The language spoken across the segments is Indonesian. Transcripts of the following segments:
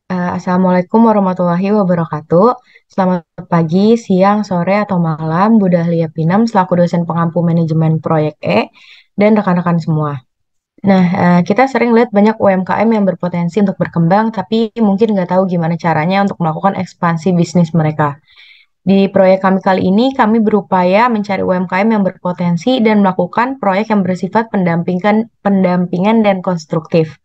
Assalamualaikum warahmatullahi wabarakatuh. Selamat pagi, siang, sore, atau malam, Bu Dahlia Pinam selaku dosen pengampu manajemen proyek dan rekan-rekan semua. Nah, kita sering lihat banyak UMKM yang berpotensi untuk berkembang, tapi mungkin nggak tahu gimana caranya untuk melakukan ekspansi bisnis mereka. Di proyek kami kali ini, kami berupaya mencari UMKM yang berpotensi dan melakukan proyek yang bersifat pendampingan dan konstruktif.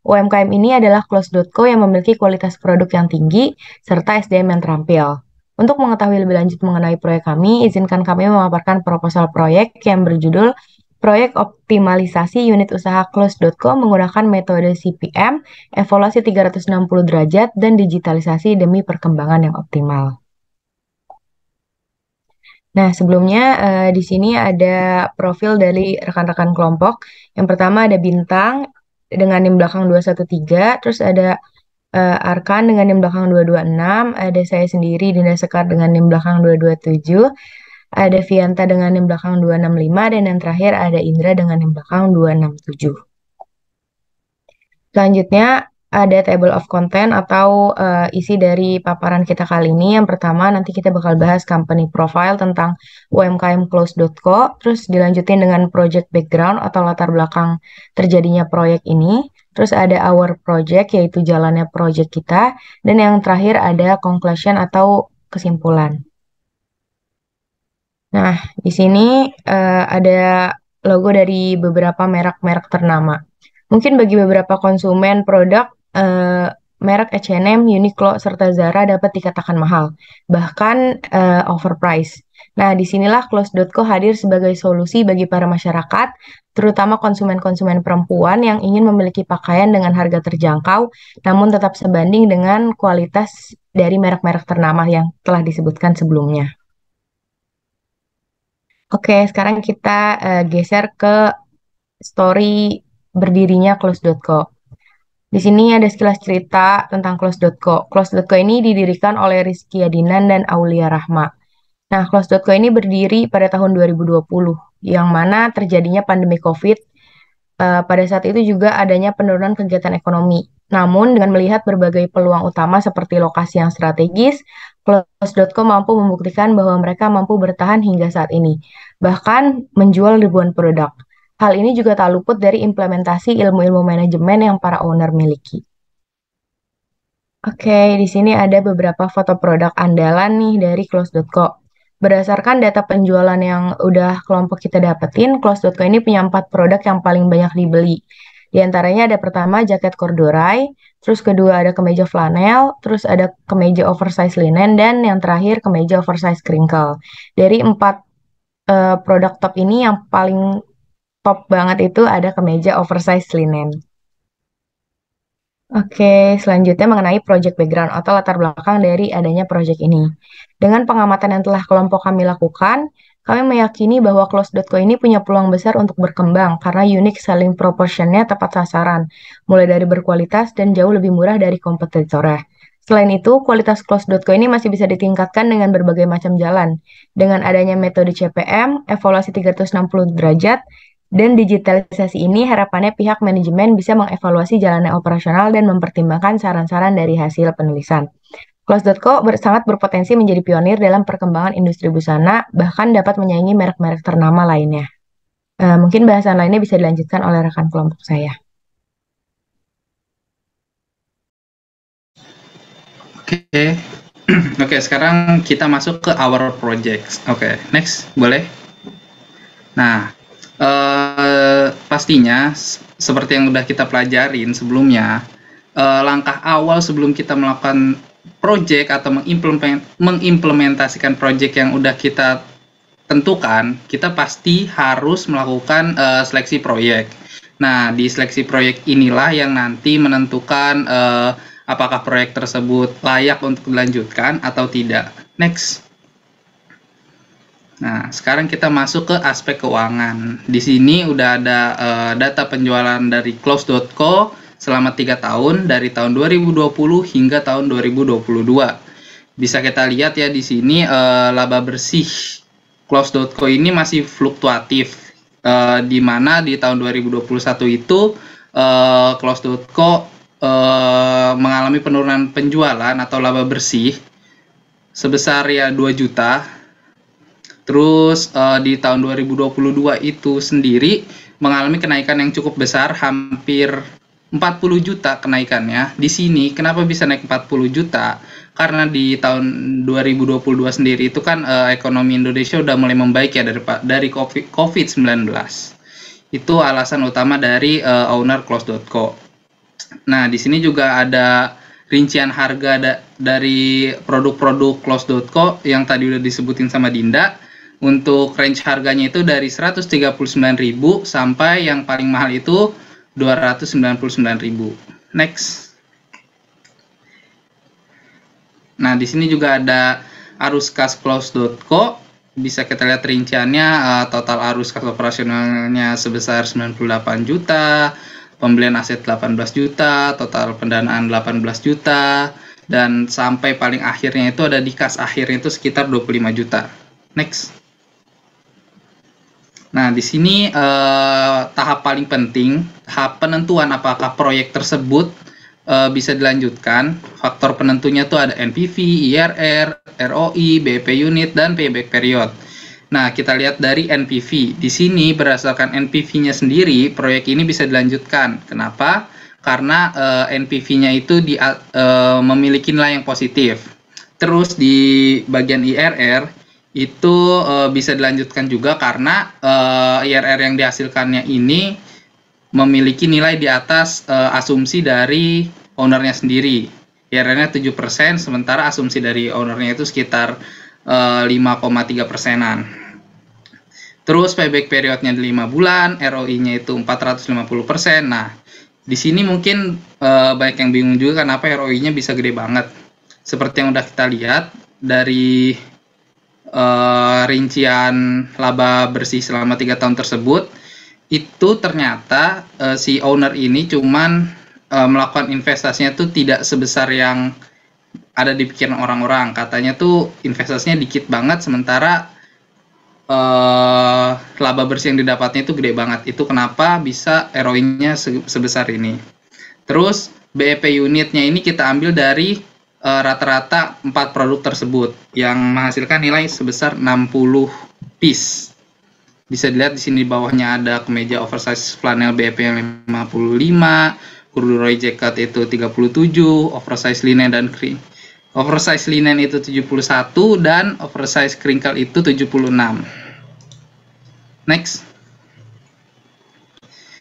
UMKM ini adalah Close.co yang memiliki kualitas produk yang tinggi serta SDM yang terampil. Untuk mengetahui lebih lanjut mengenai proyek kami, izinkan kami memaparkan proposal proyek yang berjudul Proyek Optimalisasi Unit Usaha Close.co menggunakan metode CPM, evaluasi 360 derajat, dan digitalisasi demi perkembangan yang optimal. Nah, sebelumnya di sini ada profil dari rekan-rekan kelompok. Yang pertama ada Bintang dengan NIM belakang 213, terus ada Arkan dengan NIM belakang 226, ada saya sendiri Dinda Sekar dengan NIM belakang 227, ada Vianta dengan NIM belakang 265, dan yang terakhir ada Indra dengan NIM belakang 267. Selanjutnya ada table of content atau isi dari paparan kita kali ini. Yang pertama nanti kita bakal bahas company profile tentang UMKM Close.co, terus dilanjutin dengan project background atau latar belakang terjadinya proyek ini. Terus ada our project yaitu jalannya project kita, dan yang terakhir ada conclusion atau kesimpulan. Nah, di sini ada logo dari beberapa merek-merek ternama. Mungkin bagi beberapa konsumen produk, merek H&M, Uniqlo, serta Zara dapat dikatakan mahal, bahkan overpriced. Nah, disinilah Close.co hadir sebagai solusi bagi para masyarakat, terutama konsumen-konsumen perempuan yang ingin memiliki pakaian dengan harga terjangkau, namun tetap sebanding dengan kualitas dari merek-merek ternama yang telah disebutkan sebelumnya. Oke, sekarang kita geser ke story berdirinya Close.co. Di sini ada sekilas cerita tentang Close.co. Close.co ini didirikan oleh Rizky Adinan dan Aulia Rahma. Nah, Close.co ini berdiri pada tahun 2020, yang mana terjadinya pandemi COVID. Pada saat itu juga adanya penurunan kegiatan ekonomi. Namun, dengan melihat berbagai peluang utama seperti lokasi yang strategis, Close.co mampu membuktikan bahwa mereka mampu bertahan hingga saat ini, bahkan menjual ribuan produk. Hal ini juga tak luput dari implementasi ilmu-ilmu manajemen yang para owner miliki. Oke, di sini ada beberapa foto produk andalan nih dari Close.co. Berdasarkan data penjualan yang udah kelompok kita dapetin, Close.co ini punya 4 produk yang paling banyak dibeli. Di antaranya ada pertama jaket corduroy, terus kedua ada kemeja flanel, terus ada kemeja oversize linen, dan yang terakhir kemeja oversize crinkle. Dari 4 produk top ini yang paling top banget itu ada kemeja oversize linen. Oke, selanjutnya mengenai project background atau latar belakang dari adanya project ini. Dengan pengamatan yang telah kelompok kami lakukan, kami meyakini bahwa Close.co ini punya peluang besar untuk berkembang karena unique selling proportionnya tepat sasaran, mulai dari berkualitas dan jauh lebih murah dari kompetitornya. Selain itu, kualitas Close.co ini masih bisa ditingkatkan dengan berbagai macam jalan. Dengan adanya metode CPM, evaluasi 360 derajat, dan digitalisasi ini harapannya pihak manajemen bisa mengevaluasi jalannya operasional dan mempertimbangkan saran-saran dari hasil penulisan. Close.co sangat berpotensi menjadi pionir dalam perkembangan industri busana, bahkan dapat menyaingi merek-merek ternama lainnya. Mungkin bahasan lainnya bisa dilanjutkan oleh rekan kelompok saya. Oke. Oke, sekarang kita masuk ke our project. Oke, next, boleh? Nah, pastinya seperti yang udah kita pelajarin sebelumnya, langkah awal sebelum kita melakukan project atau mengimplementasikan project yang udah kita tentukan, kita pasti harus melakukan seleksi proyek. Nah, di seleksi proyek inilah yang nanti menentukan apakah proyek tersebut layak untuk dilanjutkan atau tidak. Next. Nah, sekarang kita masuk ke aspek keuangan. Di sini udah ada data penjualan dari Close.co selama 3 tahun, dari tahun 2020 hingga tahun 2022. Bisa kita lihat ya di sini laba bersih Close.co ini masih fluktuatif, di mana di tahun 2021 itu Close.co mengalami penurunan penjualan atau laba bersih sebesar ya 2 juta. Terus di tahun 2022 itu sendiri mengalami kenaikan yang cukup besar, hampir 40 juta kenaikannya. Di sini kenapa bisa naik 40 juta? Karena di tahun 2022 sendiri itu kan ekonomi Indonesia udah mulai membaik ya dari COVID-19. Itu alasan utama dari owner Close.co. Nah, di sini juga ada rincian harga dari produk-produk Close.co yang tadi udah disebutin sama Dinda. Untuk range harganya itu dari 139.000 sampai yang paling mahal itu 299.000. Next. Nah, di sini juga ada arus kas Close.co. Bisa kita lihat rinciannya, total arus kas operasionalnya sebesar 98 juta, pembelian aset 18 juta, total pendanaan 18 juta, dan sampai paling akhirnya itu ada di kas akhirnya itu sekitar 25 juta. Next. Nah, di sini tahap paling penting, tahap penentuan apakah proyek tersebut bisa dilanjutkan. Faktor penentunya tuh ada NPV, IRR, ROI, BEP unit, dan payback period. Nah, kita lihat dari NPV. Di sini berdasarkan NPV-nya sendiri, proyek ini bisa dilanjutkan. Kenapa? Karena NPV-nya itu memiliki nilai yang positif. Terus di bagian IRR itu bisa dilanjutkan juga karena IRR yang dihasilkannya ini memiliki nilai di atas asumsi dari ownernya sendiri. IRR-nya 7%, sementara asumsi dari ownernya itu sekitar 5,3%-an. Terus payback periodnya 5 bulan, ROI-nya itu 450%. Nah, di sini mungkin banyak yang bingung juga kenapa ROI-nya bisa gede banget. Seperti yang udah kita lihat dari rincian laba bersih selama 3 tahun tersebut, itu ternyata si owner ini cuman melakukan investasinya tuh tidak sebesar yang ada di pikiran orang-orang. Katanya tuh investasinya dikit banget, sementara laba bersih yang didapatnya itu gede banget. Itu kenapa bisa ROI-nya sebesar ini. Terus BEP unitnya ini kita ambil dari rata-rata 4 produk tersebut yang menghasilkan nilai sebesar 60 piece. Bisa dilihat di sini bawahnya ada kemeja oversize flannel BEP yang 55, corduroy jacket itu 37, oversize linen dan oversize linen itu 71 dan oversize crinkle itu 76. Next.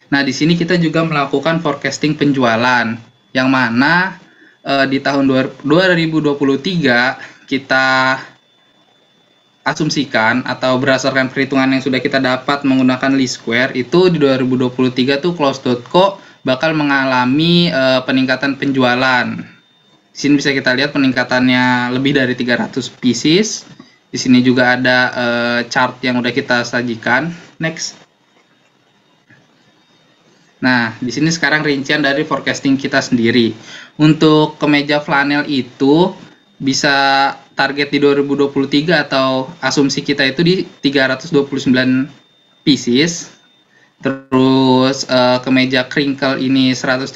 Nah, di sini kita juga melakukan forecasting penjualan yang mana di tahun 2023 kita asumsikan atau berdasarkan perhitungan yang sudah kita dapat menggunakan least square itu di 2023 tuh Close.co bakal mengalami peningkatan penjualan. Di sini bisa kita lihat peningkatannya lebih dari 300 pieces. Di sini juga ada chart yang udah kita sajikan. Next. Nah, di sini sekarang rincian dari forecasting kita sendiri. Untuk kemeja flanel itu bisa target di 2023 atau asumsi kita itu di 329 pieces. Terus kemeja crinkle ini 137.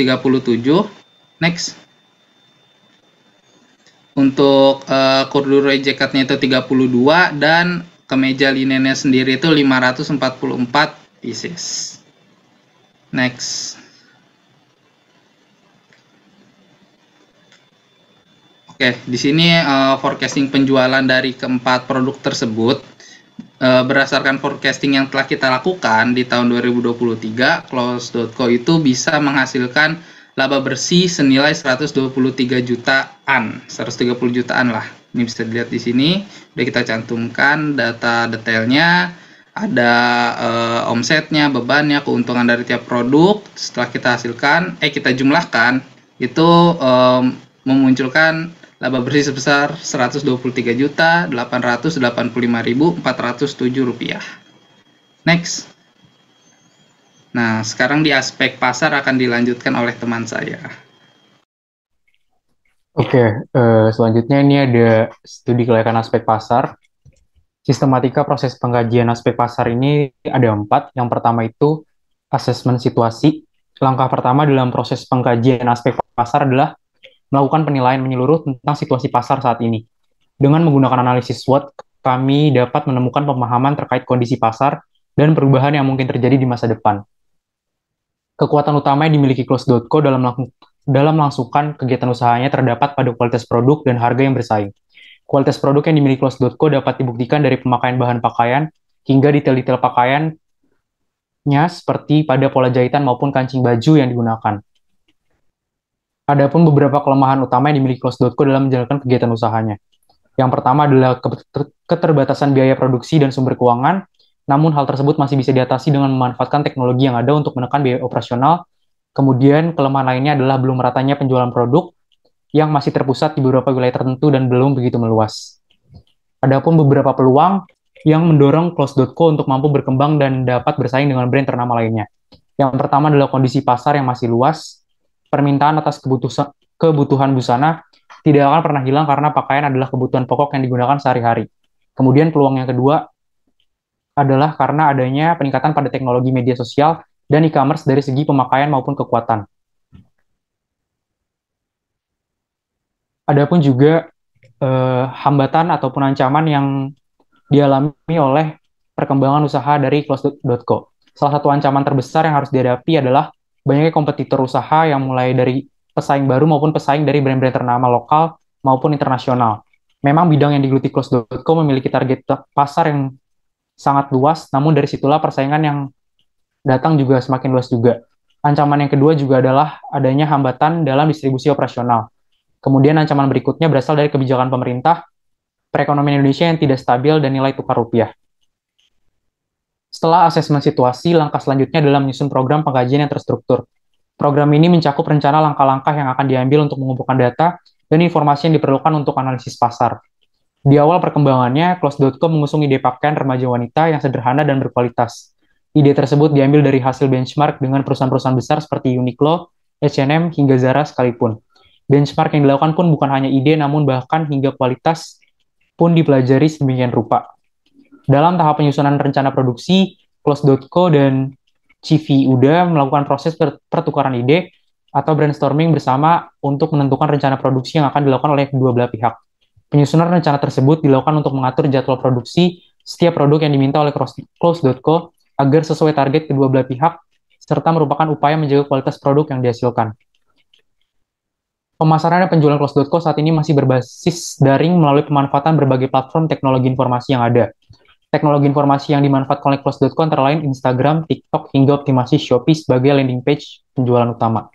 Next. Untuk corduroy jacketnya itu 32 dan kemeja linennya sendiri itu 544 pieces. Next. Oke, di sini forecasting penjualan dari keempat produk tersebut berdasarkan forecasting yang telah kita lakukan di tahun 2023, Close.co itu bisa menghasilkan laba bersih senilai 123 jutaan, 130 jutaan lah. Ini bisa dilihat di sini, udah kita cantumkan data detailnya, ada omsetnya, bebannya, keuntungan dari tiap produk. Setelah kita hasilkan, kita jumlahkan, itu memunculkan laba bersih sebesar Rp123.885.407. Next. Nah, sekarang di aspek pasar akan dilanjutkan oleh teman saya. Oke, selanjutnya ini ada studi kelayakan aspek pasar. Sistematika proses pengkajian aspek pasar ini ada 4. Yang pertama itu asesmen situasi, Langkah pertama dalam proses pengkajian aspek pasar adalah melakukan penilaian menyeluruh tentang situasi pasar saat ini. Dengan menggunakan analisis SWOT, kami dapat menemukan pemahaman terkait kondisi pasar dan perubahan yang mungkin terjadi di masa depan. Kekuatan utama yang dimiliki Close.co dalam melangsungkan kegiatan usahanya terdapat pada kualitas produk dan harga yang bersaing. Kualitas produk yang dimiliki Close.co dapat dibuktikan dari pemakaian bahan pakaian hingga detail-detail pakaiannya seperti pada pola jahitan maupun kancing baju yang digunakan. Adapun beberapa kelemahan utama yang dimiliki Close.co dalam menjalankan kegiatan usahanya. Yang pertama adalah keterbatasan biaya produksi dan sumber keuangan, namun hal tersebut masih bisa diatasi dengan memanfaatkan teknologi yang ada untuk menekan biaya operasional. Kemudian kelemahan lainnya adalah belum meratanya penjualan produk yang masih terpusat di beberapa wilayah tertentu dan belum begitu meluas. Adapun beberapa peluang yang mendorong Close.co untuk mampu berkembang dan dapat bersaing dengan brand ternama lainnya. Yang pertama adalah kondisi pasar yang masih luas, permintaan atas kebutuhan busana tidak akan pernah hilang karena pakaian adalah kebutuhan pokok yang digunakan sehari-hari. Kemudian peluang yang kedua adalah karena adanya peningkatan pada teknologi media sosial dan e-commerce dari segi pemakaian maupun kekuatan. Adapun juga hambatan ataupun ancaman yang dialami oleh perkembangan usaha dari Close.co. Salah satu ancaman terbesar yang harus dihadapi adalah banyaknya kompetitor usaha yang mulai dari pesaing baru maupun pesaing dari brand-brand ternama lokal maupun internasional. Memang bidang yang digeluti Close.co memiliki target pasar yang sangat luas, namun dari situlah persaingan yang datang juga semakin luas juga. Ancaman yang kedua juga adalah adanya hambatan dalam distribusi operasional. Kemudian ancaman berikutnya berasal dari kebijakan pemerintah, perekonomian Indonesia yang tidak stabil, dan nilai tukar rupiah. Setelah asesmen situasi, langkah selanjutnya adalah menyusun program pengkajian yang terstruktur. Program ini mencakup rencana langkah-langkah yang akan diambil untuk mengumpulkan data dan informasi yang diperlukan untuk analisis pasar. Di awal perkembangannya, Close.co mengusung ide pakaian remaja wanita yang sederhana dan berkualitas. Ide tersebut diambil dari hasil benchmark dengan perusahaan-perusahaan besar seperti Uniqlo, H&M, hingga Zara sekalipun. Benchmark yang dilakukan pun bukan hanya ide, namun bahkan hingga kualitas pun dipelajari sedemikian rupa. Dalam tahap penyusunan rencana produksi, Close.co dan CV UDA melakukan proses pertukaran ide atau brainstorming bersama untuk menentukan rencana produksi yang akan dilakukan oleh kedua belah pihak. Penyusunan rencana tersebut dilakukan untuk mengatur jadwal produksi setiap produk yang diminta oleh Close.co agar sesuai target kedua belah pihak, serta merupakan upaya menjaga kualitas produk yang dihasilkan. Pemasaran dan penjualan Close.co saat ini masih berbasis daring melalui pemanfaatan berbagai platform teknologi informasi yang ada. Teknologi informasi yang dimanfaatkan oleh Close.co antara lain Instagram, TikTok, hingga optimasi Shopee sebagai landing page penjualan utama.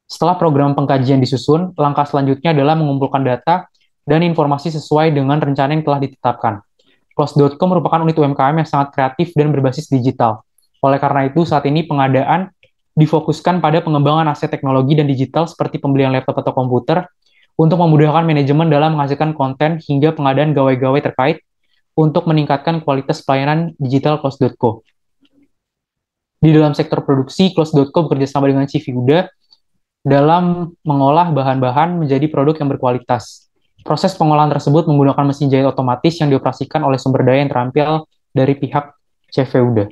Setelah program pengkajian disusun, langkah selanjutnya adalah mengumpulkan data dan informasi sesuai dengan rencana yang telah ditetapkan. Close.co merupakan unit UMKM yang sangat kreatif dan berbasis digital. Oleh karena itu, saat ini pengadaan difokuskan pada pengembangan aset teknologi dan digital seperti pembelian laptop atau komputer untuk memudahkan manajemen dalam menghasilkan konten hingga pengadaan gawai-gawai terkait untuk meningkatkan kualitas pelayanan digital Close.co. Di dalam sektor produksi, Close.co bekerja sama dengan Civiuda dalam mengolah bahan-bahan menjadi produk yang berkualitas. Proses pengolahan tersebut menggunakan mesin jahit otomatis yang dioperasikan oleh sumber daya yang terampil dari pihak Civiuda.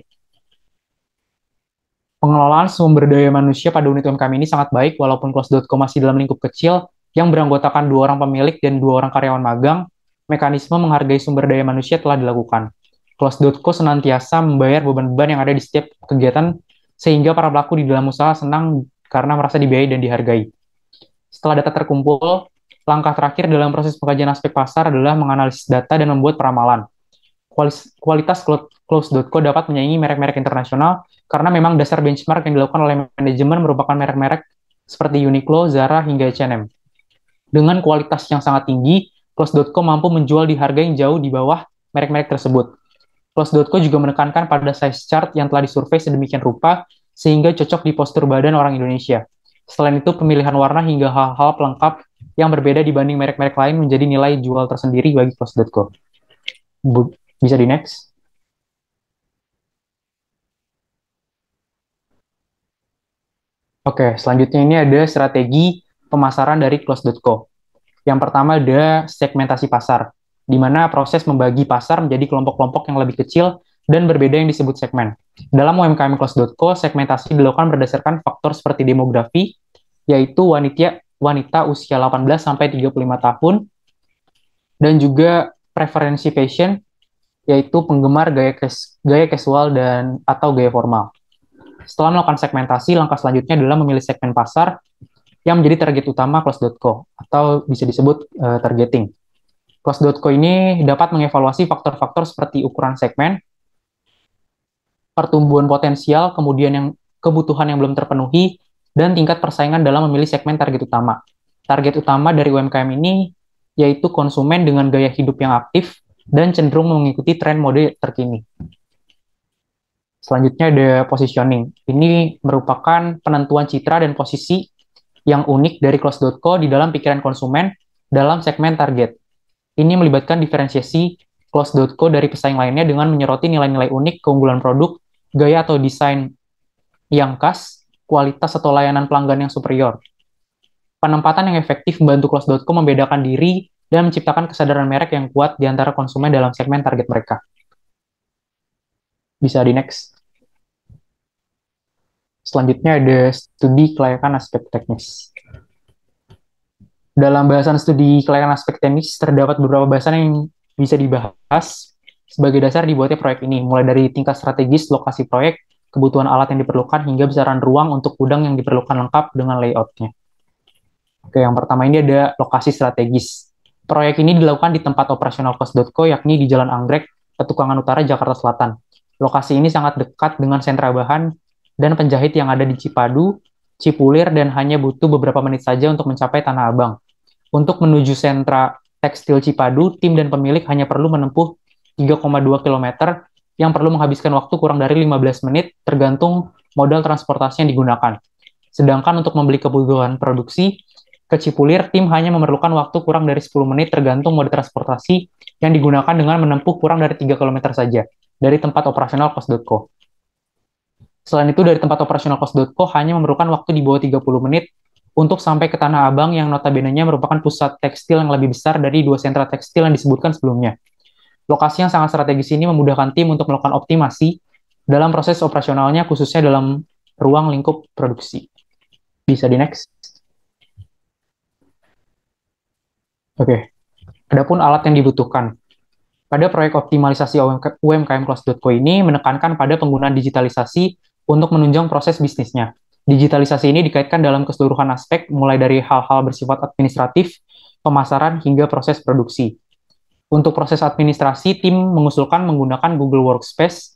Pengelolaan sumber daya manusia pada unit UMKM ini sangat baik, walaupun Close.co masih dalam lingkup kecil yang beranggotakan 2 orang pemilik dan 2 orang karyawan magang. Mekanisme menghargai sumber daya manusia telah dilakukan. Close.co senantiasa membayar beban-beban yang ada di setiap kegiatan, sehingga para pelaku di dalam usaha senang karena merasa dibiayai dan dihargai. Setelah data terkumpul, langkah terakhir dalam proses pengkajian aspek pasar adalah menganalisis data dan membuat peramalan. Kualitas Close.co dapat menyaingi merek-merek internasional karena memang dasar benchmark yang dilakukan oleh manajemen merupakan merek-merek seperti Uniqlo, Zara, hingga H&M. Dengan kualitas yang sangat tinggi, Close.co mampu menjual di harga yang jauh di bawah merek-merek tersebut. Close.co juga menekankan pada size chart yang telah disurvei sedemikian rupa sehingga cocok di postur badan orang Indonesia. Selain itu, pemilihan warna hingga hal-hal pelengkap yang berbeda dibanding merek-merek lain menjadi nilai jual tersendiri bagi Close.co. Bisa di next. Oke, selanjutnya ini ada strategi pemasaran dari Close.co. Yang pertama ada segmentasi pasar, di mana proses membagi pasar menjadi kelompok-kelompok yang lebih kecil dan berbeda yang disebut segmen. Dalam umkmclass.co, segmentasi dilakukan berdasarkan faktor seperti demografi, yaitu wanita usia 18-35 tahun, dan juga preferensi fashion, yaitu penggemar gaya casual dan atau gaya formal. Setelah melakukan segmentasi, langkah selanjutnya adalah memilih segmen pasar yang menjadi target utama Close.co, atau bisa disebut targeting. Close.co ini dapat mengevaluasi faktor-faktor seperti ukuran segmen, pertumbuhan potensial, kemudian kebutuhan yang belum terpenuhi, dan tingkat persaingan dalam memilih segmen target utama. Target utama dari UMKM ini yaitu konsumen dengan gaya hidup yang aktif dan cenderung mengikuti tren mode terkini. Selanjutnya ada positioning. Ini merupakan penentuan citra dan posisi yang unik dari Close.co di dalam pikiran konsumen dalam segmen target. Ini melibatkan diferensiasi Close.co dari pesaing lainnya dengan menyoroti nilai-nilai unik, keunggulan produk, gaya atau desain yang khas, kualitas atau layanan pelanggan yang superior. Penempatan yang efektif membantu Close.co membedakan diri dan menciptakan kesadaran merek yang kuat di antara konsumen dalam segmen target mereka. Bisa di next. Selanjutnya ada studi kelayakan aspek teknis. Dalam bahasan studi kelayakan aspek teknis, terdapat beberapa bahasan yang bisa dibahas sebagai dasar dibuatnya proyek ini, mulai dari tingkat strategis, lokasi proyek, kebutuhan alat yang diperlukan, hingga besaran ruang untuk gudang yang diperlukan lengkap dengan layout-nya. Oke, yang pertama ini ada lokasi strategis. Proyek ini dilakukan di tempat operasional Close.co, yakni di Jalan Anggrek, Petukangan Utara, Jakarta Selatan. Lokasi ini sangat dekat dengan sentra bahan dan penjahit yang ada di Cipadu, Cipulir, dan hanya butuh beberapa menit saja untuk mencapai Tanah Abang. Untuk menuju sentra tekstil Cipadu, tim dan pemilik hanya perlu menempuh 3,2 km yang perlu menghabiskan waktu kurang dari 15 menit tergantung modal transportasi yang digunakan. Sedangkan untuk membeli kebutuhan produksi, ke Cipulir, tim hanya memerlukan waktu kurang dari 10 menit tergantung mode transportasi yang digunakan dengan menempuh kurang dari 3 km saja dari tempat operasional Close.co. Selain itu, dari tempat operasional Close.co hanya memerlukan waktu di bawah 30 menit untuk sampai ke Tanah Abang yang notabene-nya merupakan pusat tekstil yang lebih besar dari 2 sentra tekstil yang disebutkan sebelumnya. Lokasi yang sangat strategis ini memudahkan tim untuk melakukan optimasi dalam proses operasionalnya, khususnya dalam ruang lingkup produksi. Bisa di next. Oke. Adapun alat yang dibutuhkan. Pada proyek optimalisasi UMKM Close.co ini menekankan pada penggunaan digitalisasi untuk menunjang proses bisnisnya. Digitalisasi ini dikaitkan dalam keseluruhan aspek, mulai dari hal-hal bersifat administratif, pemasaran, hingga proses produksi. Untuk proses administrasi, tim mengusulkan menggunakan Google Workspace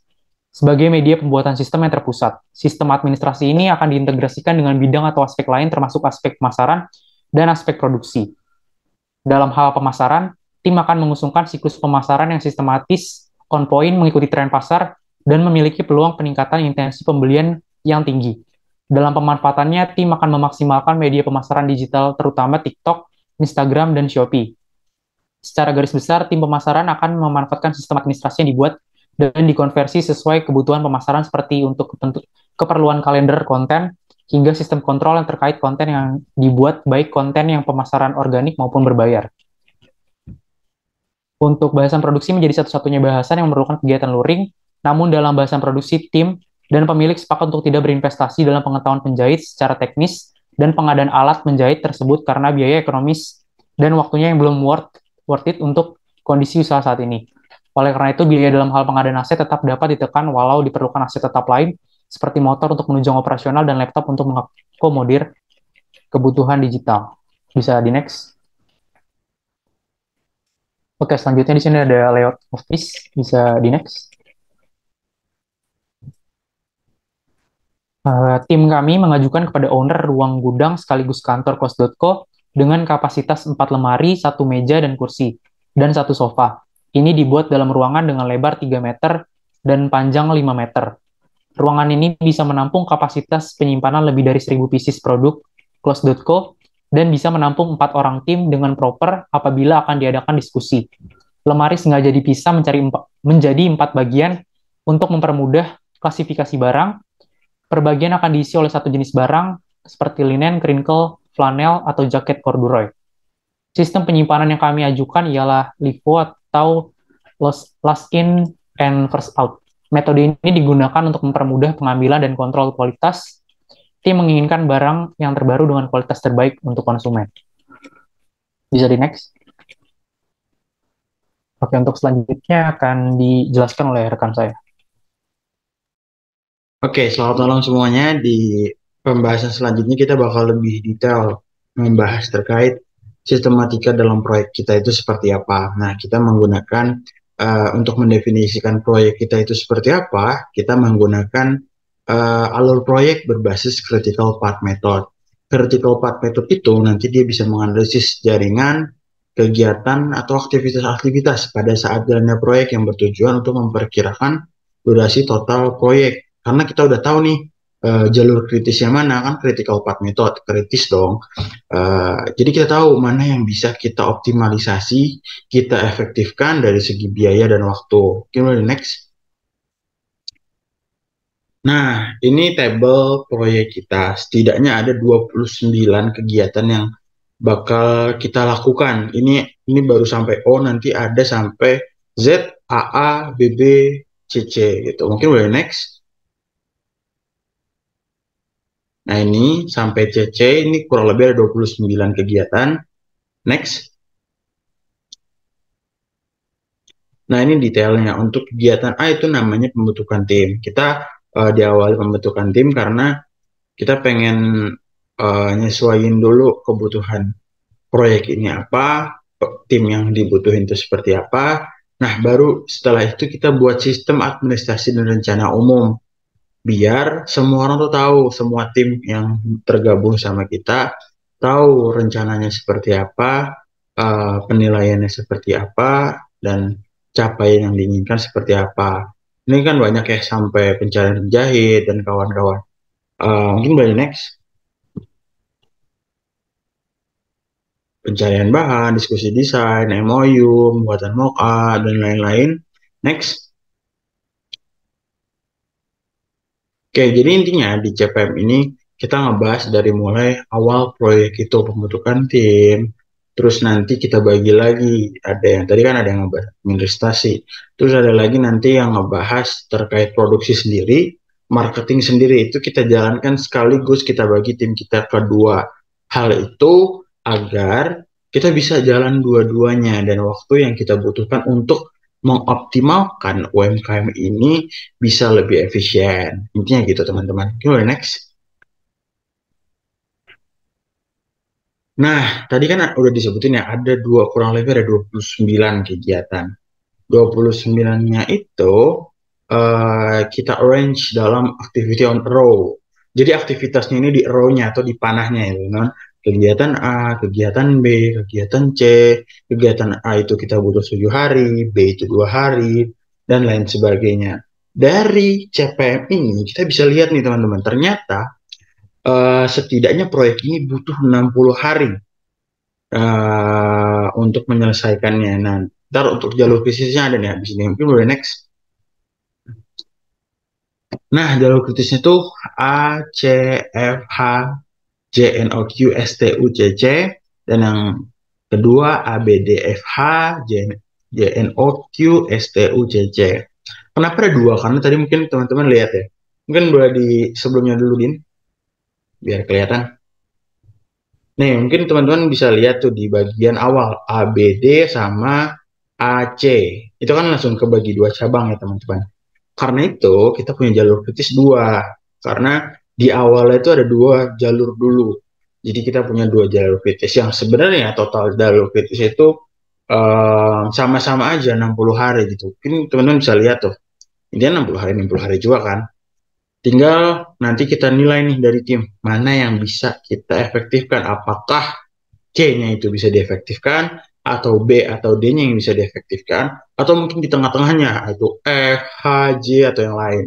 sebagai media pembuatan sistem yang terpusat. Sistem administrasi ini akan diintegrasikan dengan bidang atau aspek lain, termasuk aspek pemasaran dan aspek produksi. Dalam hal pemasaran, tim akan mengusungkan siklus pemasaran yang sistematis, on point, mengikuti tren pasar, dan memiliki peluang peningkatan intensi pembelian yang tinggi. Dalam pemanfaatannya, tim akan memaksimalkan media pemasaran digital, terutama TikTok, Instagram, dan Shopee. Secara garis besar, tim pemasaran akan memanfaatkan sistem administrasi yang dibuat dan dikonversi sesuai kebutuhan pemasaran seperti untuk keperluan kalender konten, hingga sistem kontrol yang terkait konten yang dibuat, baik konten yang pemasaran organik maupun berbayar. Untuk bahasan produksi menjadi satu-satunya bahasan yang memerlukan kegiatan luring, namun dalam bahasan produksi, tim dan pemilik sepakat untuk tidak berinvestasi dalam pengetahuan penjahit secara teknis dan pengadaan alat menjahit tersebut karena biaya ekonomis dan waktunya yang belum worth it untuk kondisi usaha saat ini. Oleh karena itu, biaya dalam hal pengadaan aset tetap dapat ditekan walau diperlukan aset tetap lain, seperti motor untuk menunjang operasional dan laptop untuk mengakomodir kebutuhan digital. Bisa di next. Oke, selanjutnya di sini ada layout office. Bisa di next. Tim kami mengajukan kepada owner ruang gudang sekaligus kantor Close.co dengan kapasitas 4 lemari, 1 meja dan kursi, dan 1 sofa. Ini dibuat dalam ruangan dengan lebar 3 meter dan panjang 5 meter. Ruangan ini bisa menampung kapasitas penyimpanan lebih dari 1000 pieces produk Close.co dan bisa menampung 4 orang tim dengan proper apabila akan diadakan diskusi. Lemari sengaja dipisah menjadi 4 bagian untuk mempermudah klasifikasi barang. Per bagian akan diisi oleh satu jenis barang seperti linen, crinkle, flanel, atau jaket corduroy. Sistem penyimpanan yang kami ajukan ialah LIFO atau last in and first out. Metode ini digunakan untuk mempermudah pengambilan dan kontrol kualitas. Tim menginginkan barang yang terbaru dengan kualitas terbaik untuk konsumen. Bisa di next. Oke, untuk selanjutnya akan dijelaskan oleh rekan saya. Oke, selamat malam semuanya. Di pembahasan selanjutnya kita bakal lebih detail membahas terkait sistematika dalam proyek kita itu seperti apa. Nah, kita menggunakan untuk mendefinisikan proyek kita itu seperti apa, kita menggunakan alur proyek berbasis critical path method. Critical path method itu nanti dia bisa menganalisis jaringan, kegiatan, atau aktivitas-aktivitas pada saat jalannya proyek yang bertujuan untuk memperkirakan durasi total proyek. Karena kita udah tahu nih jalur kritisnya mana, kan critical path method, kritis dong. Jadi kita tahu mana yang bisa kita optimalisasi, kita efektifkan dari segi biaya dan waktu. Oke, next. Nah, ini tabel proyek kita. Setidaknya ada 29 kegiatan yang bakal kita lakukan. Ini baru sampai O, nanti ada sampai Z, AA, BB, CC gitu. Mungkin boleh next. Nah, ini sampai CC, ini kurang lebih ada 29 kegiatan. Next. Nah, ini detailnya. Untuk kegiatan A itu namanya pembentukan tim. Kita diawali pembentukan tim karena kita pengen nyesuaiin dulu kebutuhan proyek ini apa, tim yang dibutuhin itu seperti apa. Nah, baru setelah itu kita buat sistem administrasi dan rencana umum. Biar semua orang tuh tahu, semua tim yang tergabung sama kita tahu rencananya seperti apa, penilaiannya seperti apa, dan capaian yang diinginkan seperti apa. Ini kan banyak ya, sampai pencarian penjahit dan kawan-kawan. Mungkin boleh next. Pencarian bahan, diskusi desain, MOU, pembuatan mock-up, dan lain-lain. Next. Oke, jadi intinya di CPM ini kita ngebahas dari mulai awal proyek itu, pembentukan tim, terus nanti kita bagi lagi, ada yang tadi kan ada yang ngebahas administrasi, terus ada lagi nanti yang ngebahas terkait produksi sendiri, marketing sendiri, itu kita jalankan sekaligus, kita bagi tim kita kedua. Hal itu agar kita bisa jalan dua-duanya dan waktu yang kita butuhkan untuk mengoptimalkan UMKM ini bisa lebih efisien. Intinya gitu teman-teman. Oke, next. Nah, tadi kan udah disebutin ya, ada kurang lebih ada 29 kegiatan. 29-nya itu kita arrange dalam activity on row. Jadi aktivitasnya ini di row-nya atau di panahnya ya, teman. Kegiatan A, kegiatan B, kegiatan C, kegiatan A itu kita butuh 7 hari, B itu 2 hari, dan lain sebagainya. Dari CPM ini kita bisa lihat nih teman-teman, ternyata setidaknya proyek ini butuh 60 hari untuk menyelesaikannya. Nah, ntar untuk jalur kritisnya ada nih di sini. Mungkin boleh next. Nah, jalur kritisnya tuh A, C, F, H, J, N, O, Q, S, T, U, C, C. Dan yang kedua A, B, D, F, H, J, N, O, Q, S, T, U, C, C. Kenapa ada dua? Karena tadi mungkin teman-teman lihat ya. Mungkin boleh di sebelumnya dulu, Din. Biar kelihatan. Nih, mungkin teman-teman bisa lihat tuh di bagian awal A, B, D sama A, C. Itu kan langsung kebagi dua cabang ya teman-teman. Karena itu kita punya jalur kritis dua. Karena di awalnya itu ada dua jalur dulu. Jadi kita punya dua jalur kritis yang sebenarnya total jalur kritis itu sama-sama aja 60 hari gitu. Mungkin teman-teman bisa lihat tuh. Intinya 60 hari juga kan. Tinggal nanti kita nilai nih dari tim, mana yang bisa kita efektifkan. Apakah C-nya itu bisa diefektifkan, atau B atau D-nya yang bisa diefektifkan, atau mungkin di tengah-tengahnya, itu F, H, J, atau yang lain.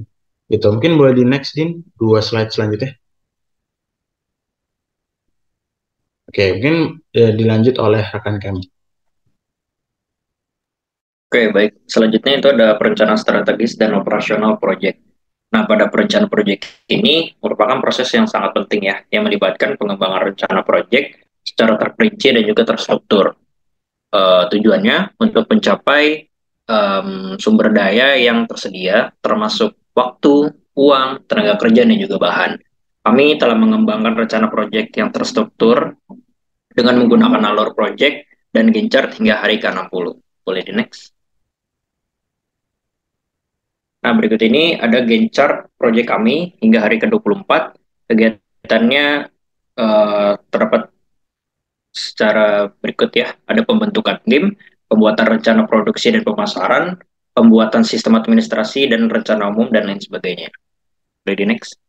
Gitu. Mungkin boleh di next, Din, 2 slide selanjutnya. Oke, mungkin dilanjut oleh rekan kami. Oke, baik. Selanjutnya itu ada perencanaan strategis dan operasional proyek. Nah, pada perencanaan proyek ini merupakan proses yang sangat penting ya, yang melibatkan pengembangan rencana proyek secara terperinci dan juga terstruktur. Tujuannya untuk mencapai sumber daya yang tersedia, termasuk waktu, uang, tenaga kerja, dan juga bahan. Kami telah mengembangkan rencana proyek yang terstruktur dengan menggunakan alur proyek dan Gantt chart hingga hari ke-60. Boleh di next. Nah, berikut ini ada Gantt chart proyek kami hingga hari ke-24. Kegiatannya terdapat secara berikut ya. Ada pembentukan tim, pembuatan rencana produksi dan pemasaran, pembuatan sistem administrasi dan rencana umum, dan lain sebagainya. Boleh di next.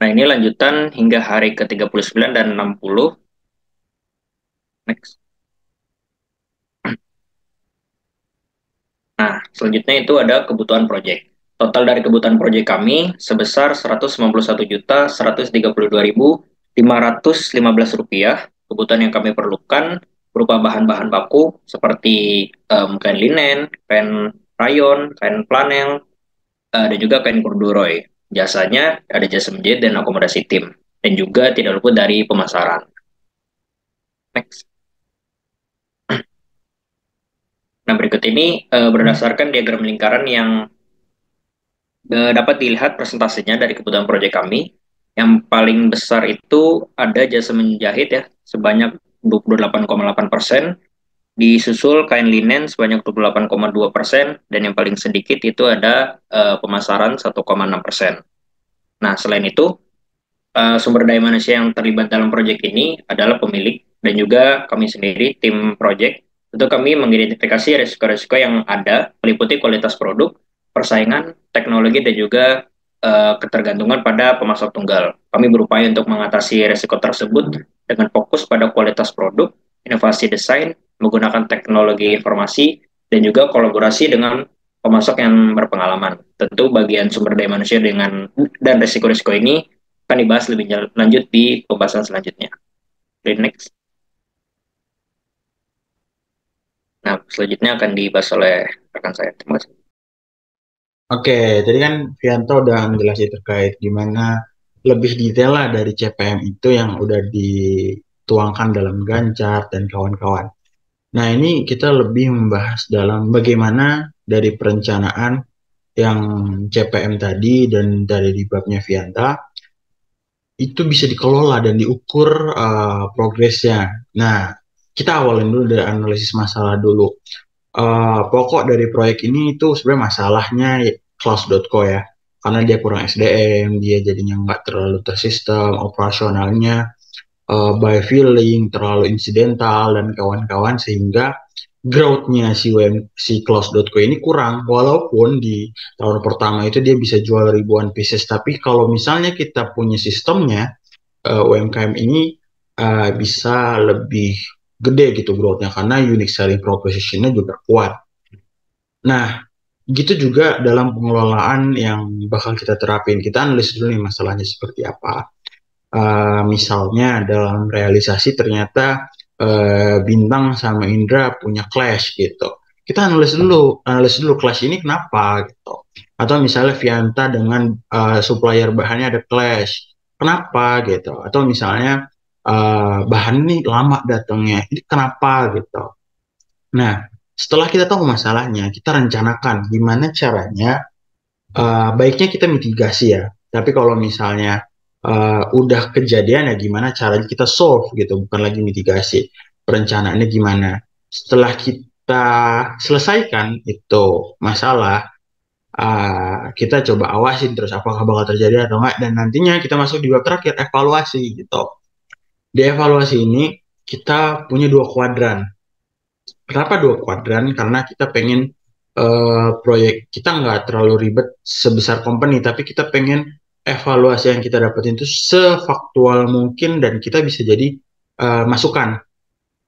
Nah, ini lanjutan hingga hari ke-39 dan 60. Next. Nah, selanjutnya itu ada kebutuhan proyek. Total dari kebutuhan proyek kami sebesar Rp191.132.515. Kebutuhan yang kami perlukan berupa bahan-bahan baku seperti kain linen, kain rayon, kain flanel, dan juga kain corduroy. Jasanya ada jasa menjahit dan akomodasi tim. Dan juga tidak luput dari pemasaran. Next. Nah, berikut ini berdasarkan diagram lingkaran yang dapat dilihat presentasinya dari kebutuhan proyek kami. Yang paling besar itu ada jasa menjahit ya, sebanyak 28,8%, disusul kain linen sebanyak 28,2%, dan yang paling sedikit itu ada pemasaran 1,6%. Nah, selain itu, sumber daya manusia yang terlibat dalam proyek ini adalah pemilik dan juga kami sendiri, tim proyek. Tentu kami mengidentifikasi risiko-risiko yang ada, meliputi kualitas produk, persaingan, teknologi, dan juga ketergantungan pada pemasok tunggal. Kami berupaya untuk mengatasi risiko tersebut dengan fokus pada kualitas produk, inovasi desain, menggunakan teknologi informasi, dan juga kolaborasi dengan pemasok yang berpengalaman. Tentu bagian sumber daya manusia dan risiko-risiko ini akan dibahas lebih lanjut di pembahasan selanjutnya. Next. Nah, selanjutnya akan dibahas oleh rekan saya. Terima kasih. Oke, tadi kan Vianto udah menjelaskan terkait gimana lebih detail lah dari CPM itu yang udah dituangkan dalam Gantt chart dan kawan-kawan. Nah, ini kita lebih membahas dalam bagaimana dari perencanaan yang CPM tadi dan dari di babnya Vianta itu bisa dikelola dan diukur progresnya. Nah, kita awalin dulu dari analisis masalah dulu. Pokok dari proyek ini itu sebenarnya masalahnya Klaus.co ya, karena dia kurang SDM, dia jadinya nggak terlalu tersistem, operasionalnya by feeling, terlalu insidental dan kawan-kawan, sehingga growth-nya si Klaus.co ini kurang, walaupun di tahun pertama itu dia bisa jual ribuan pieces, tapi kalau misalnya kita punya sistemnya, UMKM ini bisa lebih gede gitu growth-nya karena unique selling proposition-nya juga kuat. Nah, gitu juga dalam pengelolaan yang bakal kita terapin. Kita analis dulu nih masalahnya seperti apa. Misalnya dalam realisasi ternyata Bintang sama Indra punya clash gitu. Kita analis dulu clash ini kenapa gitu. Atau misalnya Vianta dengan supplier bahannya ada clash. Kenapa gitu. Atau misalnya bahan ini lama datangnya, ini kenapa gitu. Nah, setelah kita tahu masalahnya, kita rencanakan gimana caranya. Baiknya kita mitigasi ya, tapi kalau misalnya udah kejadian ya gimana caranya kita solve gitu, bukan lagi mitigasi. Perencanaannya gimana. Setelah kita selesaikan itu masalah, kita coba awasin terus apakah bakal terjadi atau enggak, dan nantinya kita masuk di bab terakhir, evaluasi gitu. Di evaluasi ini kita punya 2 kuadran. Kenapa 2 kuadran? Karena kita pengen proyek kita nggak terlalu ribet sebesar company, tapi kita pengen evaluasi yang kita dapetin itu sefaktual mungkin dan kita bisa jadi masukan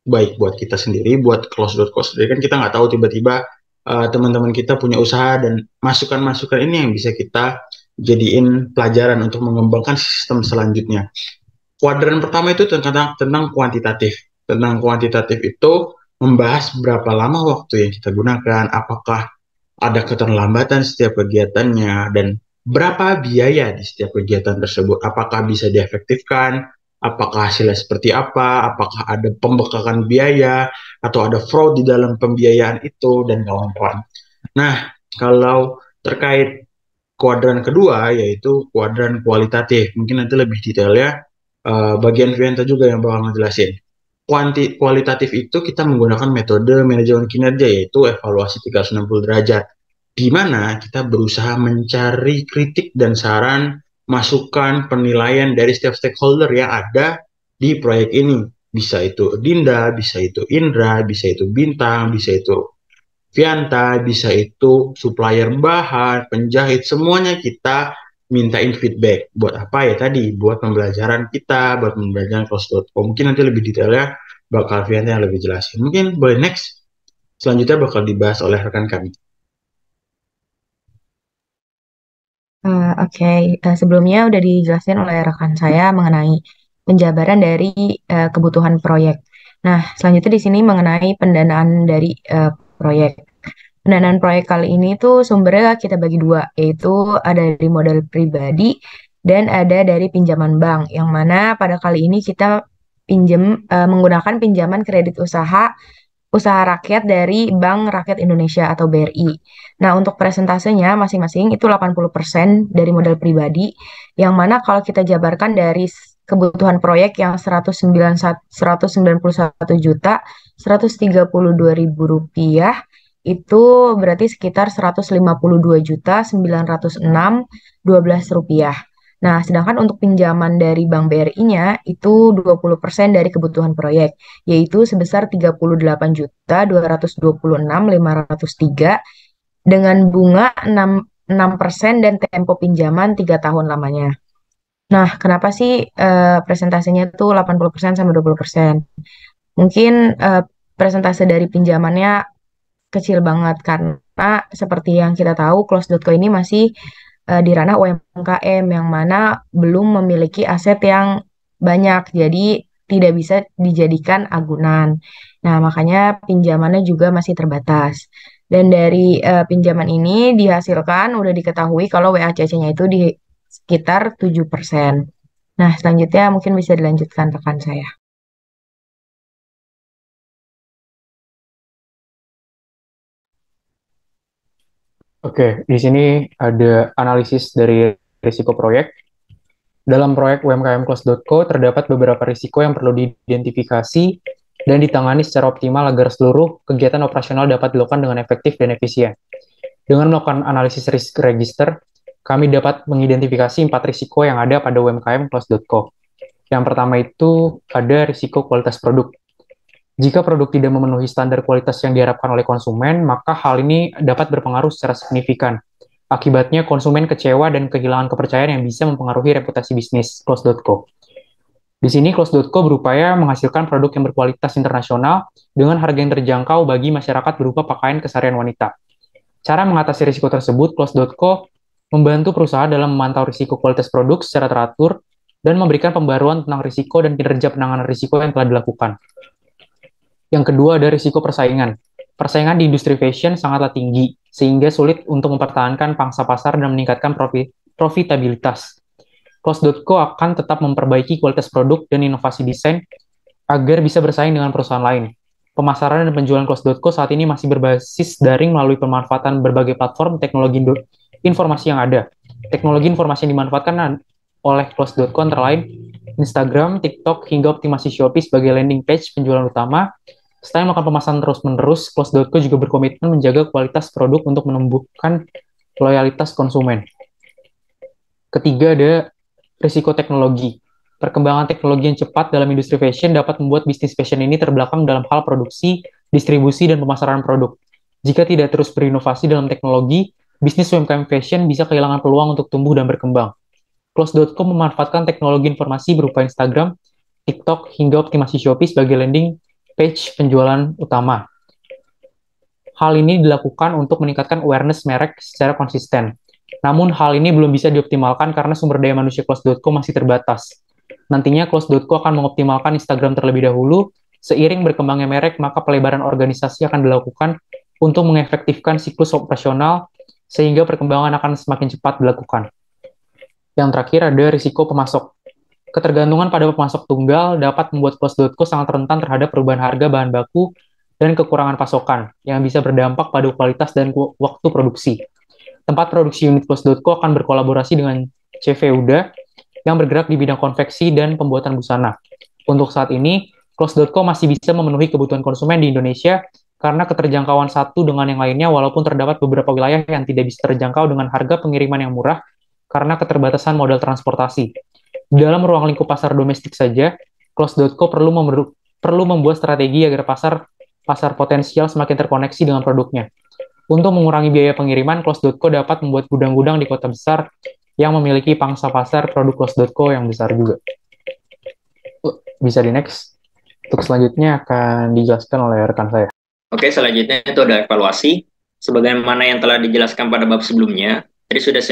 baik buat kita sendiri, buat Close.co sendiri. Kan kita nggak tahu tiba-tiba teman-teman kita punya usaha, dan masukan-masukan ini yang bisa kita jadiin pelajaran untuk mengembangkan sistem selanjutnya. Kuadran pertama itu tentang kuantitatif. Tentang kuantitatif itu membahas berapa lama waktu yang kita gunakan, apakah ada keterlambatan setiap kegiatannya, dan berapa biaya di setiap kegiatan tersebut, apakah bisa diefektifkan, apakah hasilnya seperti apa, apakah ada pembekakan biaya, atau ada fraud di dalam pembiayaan itu, dan kawan-kawan. Nah, kalau terkait kuadran kedua, yaitu kuadran kualitatif, mungkin nanti lebih detailnya bagian Vianta juga yang bakal ngejelasin. Kualitatif itu kita menggunakan metode manajemen kinerja, yaitu evaluasi 360 derajat, di mana kita berusaha mencari kritik dan saran, masukan, penilaian dari setiap stakeholder yang ada di proyek ini. Bisa itu Dinda, bisa itu Indra, bisa itu Bintang, bisa itu Vianta, bisa itu supplier bahan, penjahit, semuanya kita mintain feedback. Buat apa ya tadi? Buat pembelajaran kita, buat pembelajaran close.com. Mungkin nanti lebih detailnya bakal Vianta yang lebih jelasin. Mungkin boleh next. Selanjutnya bakal dibahas oleh rekan kami. Oke, sebelumnya udah dijelasin oleh rekan saya mengenai penjabaran dari kebutuhan proyek. Nah, selanjutnya di sini mengenai pendanaan dari proyek. Pendanaan proyek kali ini tuh sumbernya kita bagi dua, yaitu ada dari modal pribadi dan ada dari pinjaman bank, yang mana pada kali ini kita menggunakan pinjaman kredit usaha rakyat dari Bank Rakyat Indonesia atau BRI. Nah, untuk presentasenya masing-masing itu 80% dari modal pribadi, yang mana kalau kita jabarkan dari kebutuhan proyek yang 191 juta 132 ribu rupiah, itu berarti sekitar 152 juta 906 rupiah. Nah, sedangkan untuk pinjaman dari Bank BRI-nya itu 20% dari kebutuhan proyek, yaitu sebesar 38.226.503 dengan bunga 6% dan tempo pinjaman 3 tahun lamanya. Nah, kenapa sih presentasinya tuh 80% sama 20%? Mungkin presentase dari pinjamannya kecil banget karena seperti yang kita tahu Close.co ini masih di ranah UMKM yang mana belum memiliki aset yang banyak, jadi tidak bisa dijadikan agunan. Nah, makanya pinjamannya juga masih terbatas. Dan dari pinjaman ini dihasilkan udah diketahui kalau WACC-nya itu di sekitar 7%. Nah, selanjutnya mungkin bisa dilanjutkan rekan saya. Oke, di sini ada analisis dari risiko proyek. Dalam proyek UMKM Close.co terdapat beberapa risiko yang perlu diidentifikasi dan ditangani secara optimal agar seluruh kegiatan operasional dapat dilakukan dengan efektif dan efisien. Dengan melakukan analisis risk register, kami dapat mengidentifikasi 4 risiko yang ada pada UMKM Close.co. Yang pertama itu ada risiko kualitas produk. Jika produk tidak memenuhi standar kualitas yang diharapkan oleh konsumen, maka hal ini dapat berpengaruh secara signifikan. Akibatnya, konsumen kecewa dan kehilangan kepercayaan yang bisa mempengaruhi reputasi bisnis Close.co. Di sini, Close.co berupaya menghasilkan produk yang berkualitas internasional dengan harga yang terjangkau bagi masyarakat berupa pakaian keseharian wanita. Cara mengatasi risiko tersebut, Close.co membantu perusahaan dalam memantau risiko kualitas produk secara teratur dan memberikan pembaruan tentang risiko dan kinerja penanganan risiko yang telah dilakukan. Yang kedua ada risiko persaingan. Persaingan di industri fashion sangatlah tinggi, sehingga sulit untuk mempertahankan pangsa pasar dan meningkatkan profitabilitas. Close.co akan tetap memperbaiki kualitas produk dan inovasi desain agar bisa bersaing dengan perusahaan lain. Pemasaran dan penjualan Close.co saat ini masih berbasis daring melalui pemanfaatan berbagai platform teknologi informasi yang ada. Teknologi informasi yang dimanfaatkan oleh Close.co antara lain Instagram, TikTok, hingga optimasi Shopee sebagai landing page penjualan utama. Selain melakukan pemasaran terus-menerus, Close.co juga berkomitmen menjaga kualitas produk untuk menumbuhkan loyalitas konsumen. Ketiga ada risiko teknologi. Perkembangan teknologi yang cepat dalam industri fashion dapat membuat bisnis fashion ini terbelakang dalam hal produksi, distribusi, dan pemasaran produk. Jika tidak terus berinovasi dalam teknologi, bisnis UMKM fashion bisa kehilangan peluang untuk tumbuh dan berkembang. Close.co memanfaatkan teknologi informasi berupa Instagram, TikTok, hingga optimasi Shopee sebagai landing page penjualan utama. Hal ini dilakukan untuk meningkatkan awareness merek secara konsisten. Namun, hal ini belum bisa dioptimalkan karena sumber daya manusia Close.co masih terbatas. Nantinya, Close.co akan mengoptimalkan Instagram terlebih dahulu. Seiring berkembangnya merek, maka pelebaran organisasi akan dilakukan untuk mengefektifkan siklus operasional, sehingga perkembangan akan semakin cepat dilakukan. Yang terakhir ada risiko pemasok. Ketergantungan pada pemasok tunggal dapat membuat Close.co sangat rentan terhadap perubahan harga bahan baku dan kekurangan pasokan yang bisa berdampak pada kualitas dan waktu produksi. Tempat produksi unit Close.co akan berkolaborasi dengan CV Uda yang bergerak di bidang konveksi dan pembuatan busana. Untuk saat ini, Close.co masih bisa memenuhi kebutuhan konsumen di Indonesia karena keterjangkauan satu dengan yang lainnya, walaupun terdapat beberapa wilayah yang tidak bisa terjangkau dengan harga pengiriman yang murah karena keterbatasan modal transportasi. Dalam ruang lingkup pasar domestik saja, Close.co perlu membuat strategi agar pasar potensial semakin terkoneksi dengan produknya. Untuk mengurangi biaya pengiriman, Close.co dapat membuat gudang-gudang di kota besar yang memiliki pangsa pasar produk Close.co yang besar juga. Bisa di next. Untuk selanjutnya akan dijelaskan oleh rekan saya. Oke, selanjutnya itu ada evaluasi. Sebagaimana yang telah dijelaskan pada bab sebelumnya, tadi sudah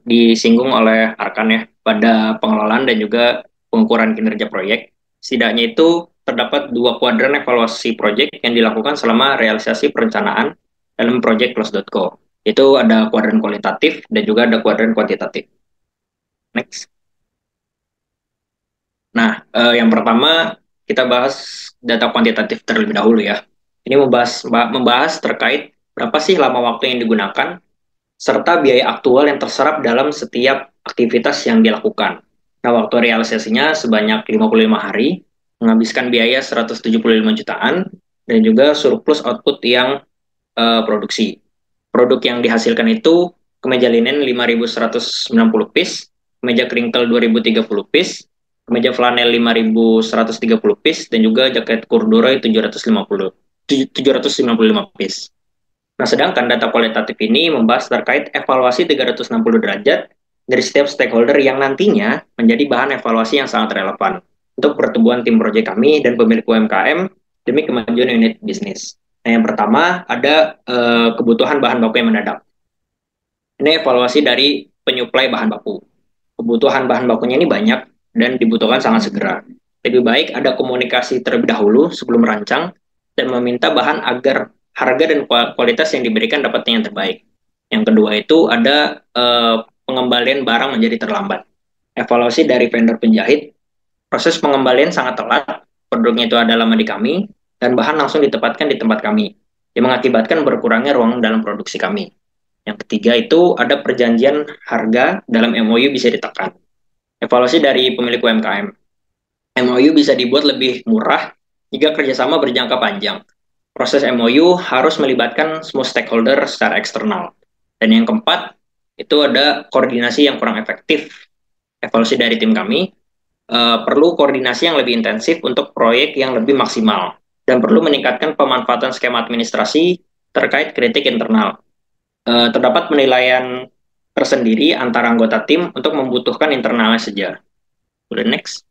disinggung oleh Arkan ya, pada pengelolaan dan juga pengukuran kinerja proyek. Setidaknya itu terdapat 2 kuadran evaluasi proyek yang dilakukan selama realisasi perencanaan dalam proyek Close.co. Itu ada kuadran kualitatif dan juga ada kuadran kuantitatif. Next. Nah, yang pertama kita bahas data kuantitatif terlebih dahulu ya. Ini membahas terkait berapa sih lama waktu yang digunakan, serta biaya aktual yang terserap dalam setiap aktivitas yang dilakukan. Nah, waktu realisasinya sebanyak 55 hari, menghabiskan biaya 175 jutaan, dan juga surplus output yang produksi. Produk yang dihasilkan itu kemeja linen 5.190 piece, kemeja crinkle 2.030 piece, kemeja flanel 5.130 piece, dan juga jaket corduroy 755 piece. Nah, sedangkan data kualitatif ini membahas terkait evaluasi 360 derajat dari setiap stakeholder yang nantinya menjadi bahan evaluasi yang sangat relevan untuk pertumbuhan tim proyek kami dan pemilik UMKM demi kemajuan unit bisnis. Nah, yang pertama ada kebutuhan bahan baku yang mendadak. Ini evaluasi dari penyuplai bahan baku. Kebutuhan bahan bakunya ini banyak dan dibutuhkan sangat segera. Lebih baik ada komunikasi terlebih dahulu sebelum merancang dan meminta bahan agar harga dan kualitas yang diberikan dapatnya yang terbaik. Yang kedua itu ada pengembalian barang menjadi terlambat. Evaluasi dari vendor penjahit, proses pengembalian sangat telat, produknya itu ada lama di kami, dan bahan langsung ditempatkan di tempat kami, yang mengakibatkan berkurangnya ruang dalam produksi kami. Yang ketiga itu ada perjanjian harga dalam MOU bisa ditekan. Evaluasi dari pemilik UMKM. MOU bisa dibuat lebih murah jika kerjasama berjangka panjang. Proses MOU harus melibatkan semua stakeholder secara eksternal. Dan yang keempat, itu ada koordinasi yang kurang efektif. Evaluasi dari tim kami, perlu koordinasi yang lebih intensif untuk proyek yang lebih maksimal. Dan perlu meningkatkan pemanfaatan skema administrasi terkait kritik internal. Terdapat penilaian tersendiri antara anggota tim untuk membutuhkan internalnya saja. Boleh next.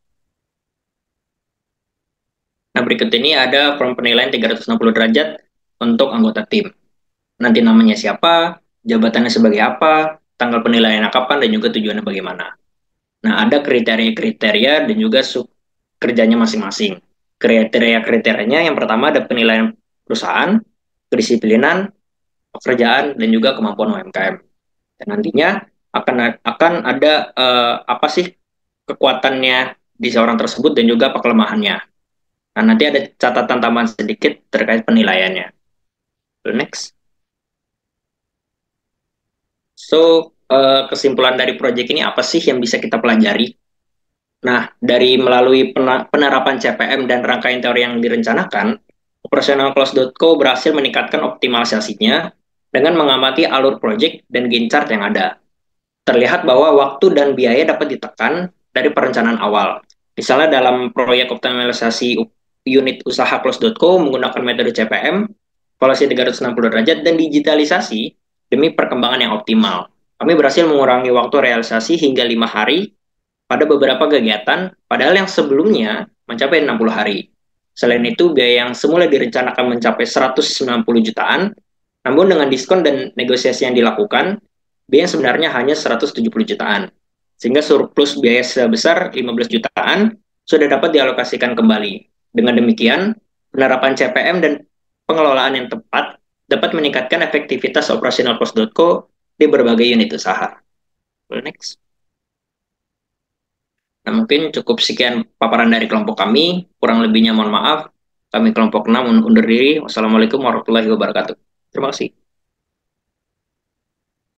Nah, berikut ini ada form penilaian 360 derajat untuk anggota tim. Nanti namanya siapa, jabatannya sebagai apa, tanggal penilaiannya kapan, dan juga tujuannya bagaimana. Nah, ada kriteria-kriteria dan juga kerjanya masing-masing. Kriteria-kriterianya yang pertama ada penilaian perusahaan, kedisiplinan, pekerjaan, dan juga kemampuan UMKM. Dan nantinya akan ada apa sih kekuatannya di seorang tersebut dan juga apa kelemahannya. Nah, nanti ada catatan tambahan sedikit terkait penilaiannya. Next. So, kesimpulan dari proyek ini apa sih yang bisa kita pelajari? Nah, dari melalui penerapan CPM dan rangkaian teori yang direncanakan, operasional Close.co berhasil meningkatkan optimalisasinya dengan mengamati alur proyek dan Gantt chart yang ada. Terlihat bahwa waktu dan biaya dapat ditekan dari perencanaan awal. Misalnya dalam proyek optimalisasi unit usaha Close.co menggunakan metode CPM, evaluasi 360 derajat, dan digitalisasi demi perkembangan yang optimal. Kami berhasil mengurangi waktu realisasi hingga 5 hari pada beberapa kegiatan, padahal yang sebelumnya mencapai 60 hari. Selain itu, biaya yang semula direncanakan mencapai 190 jutaan, namun dengan diskon dan negosiasi yang dilakukan, biaya sebenarnya hanya 170 jutaan. Sehingga surplus biaya sebesar 15 jutaan sudah dapat dialokasikan kembali. Dengan demikian, penerapan CPM dan pengelolaan yang tepat dapat meningkatkan efektivitas operasional Close.co di berbagai unit usaha. Next. Nah, mungkin cukup sekian paparan dari kelompok kami. Kurang lebihnya mohon maaf. Kami kelompok 6 undur diri. Wassalamualaikum warahmatullahi wabarakatuh. Terima kasih.